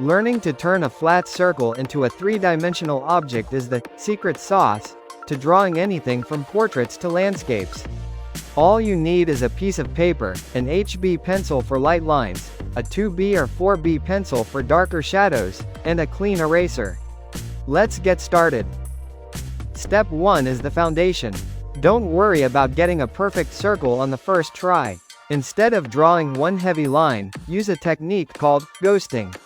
Learning to turn a flat circle into a three-dimensional object is the secret sauce to drawing anything from portraits to landscapes. All you need is a piece of paper, an HB pencil for light lines, a 2B or 4B pencil for darker shadows, and a clean eraser. Let's get started. Step 1 is the foundation. Don't worry about getting a perfect circle on the first try. Instead of drawing one heavy line, use a technique called ghosting.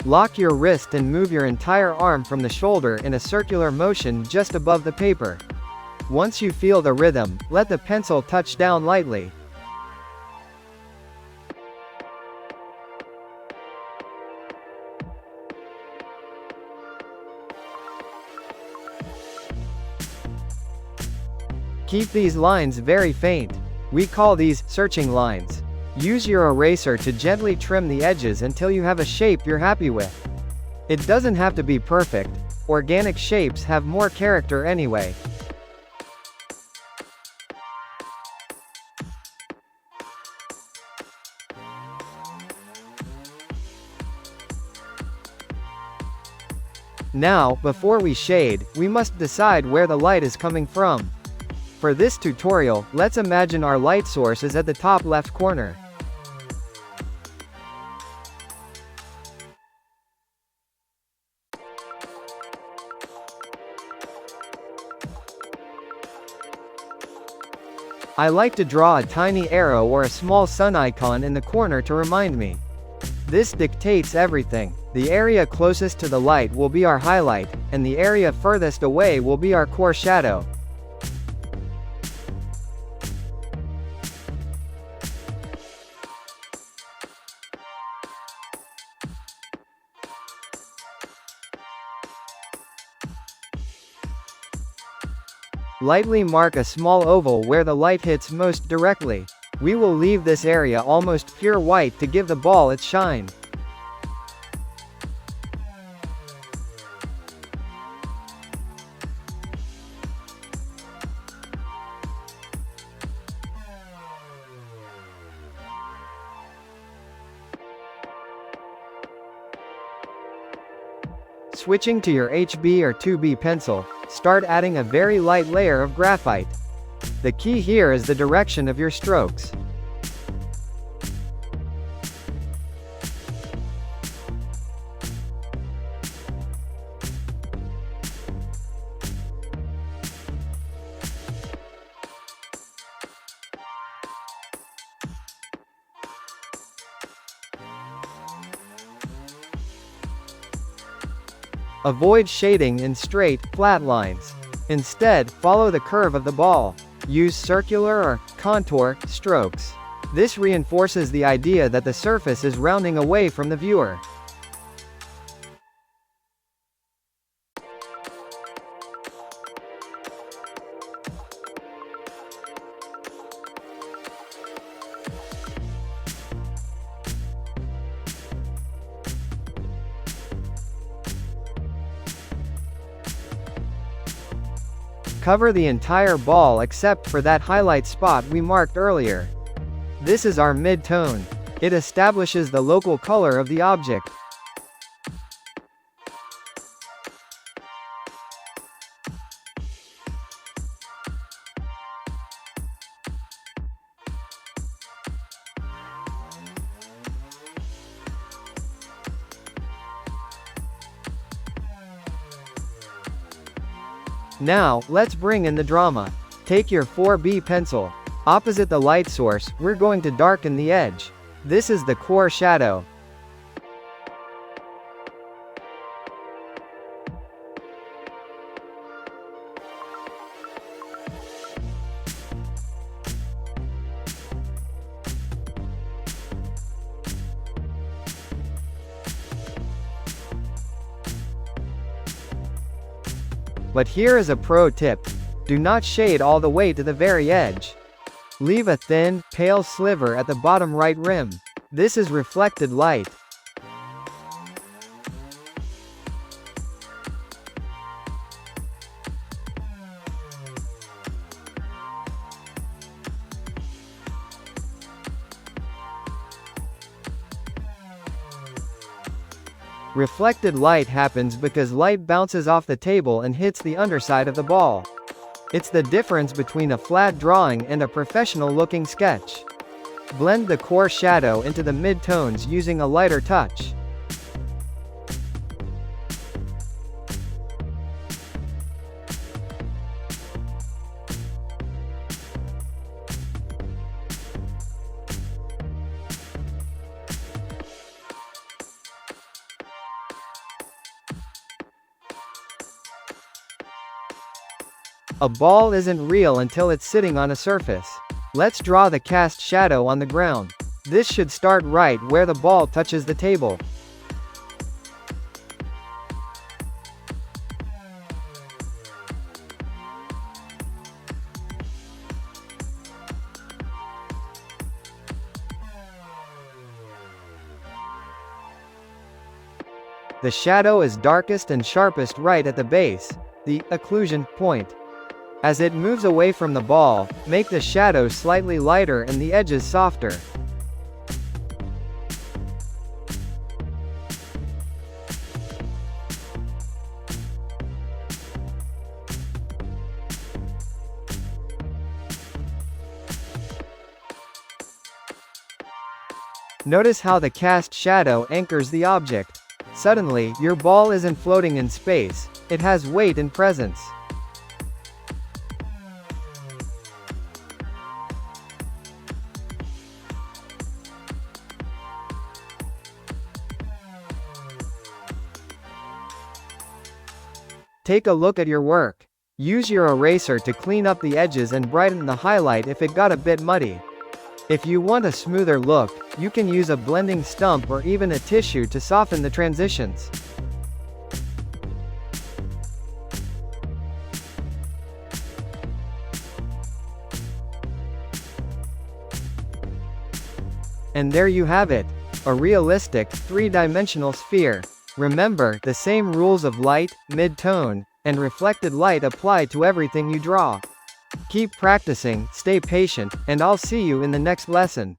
Lock your wrist and move your entire arm from the shoulder in a circular motion just above the paper. Once you feel the rhythm, let the pencil touch down lightly. Keep these lines very faint. We call these searching lines. Use your eraser to gently trim the edges until you have a shape you're happy with. It doesn't have to be perfect. Organic shapes have more character anyway. Now, before we shade, we must decide where the light is coming from. For this tutorial, let's imagine our light source is at the top left corner. I like to draw a tiny arrow or a small sun icon in the corner to remind me. This dictates everything. The area closest to the light will be our highlight, and the area furthest away will be our core shadow. Lightly mark a small oval where the light hits most directly. We will leave this area almost pure white to give the ball its shine. Switching to your HB or 2B pencil, start adding a very light layer of graphite. The key here is the direction of your strokes. Avoid shading in straight, flat lines. Instead, follow the curve of the ball. Use circular or contour strokes. This reinforces the idea that the surface is rounding away from the viewer. Cover the entire ball except for that highlight spot we marked earlier. This is our mid-tone. It establishes the local color of the object. Now, let's bring in the drama. Take your 4B pencil. Opposite the light source, we're going to darken the edge. This is the core shadow. But here is a pro tip. Do not shade all the way to the very edge. Leave a thin, pale sliver at the bottom right rim. This is reflected light. Reflected light happens because light bounces off the table and hits the underside of the ball. It's the difference between a flat drawing and a professional-looking sketch. Blend the core shadow into the mid-tones using a lighter touch. A ball isn't real until it's sitting on a surface. Let's draw the cast shadow on the ground. This should start right where the ball touches the table. The shadow is darkest and sharpest right at the base, the occlusion point. As it moves away from the ball, make the shadow slightly lighter and the edges softer. Notice how the cast shadow anchors the object. Suddenly, your ball isn't floating in space, it has weight and presence. Take a look at your work. Use your eraser to clean up the edges and brighten the highlight if it got a bit muddy. If you want a smoother look, you can use a blending stump or even a tissue to soften the transitions. And there you have it, a realistic, three-dimensional sphere. Remember, the same rules of light, mid-tone, and reflected light apply to everything you draw. Keep practicing, stay patient, and I'll see you in the next lesson.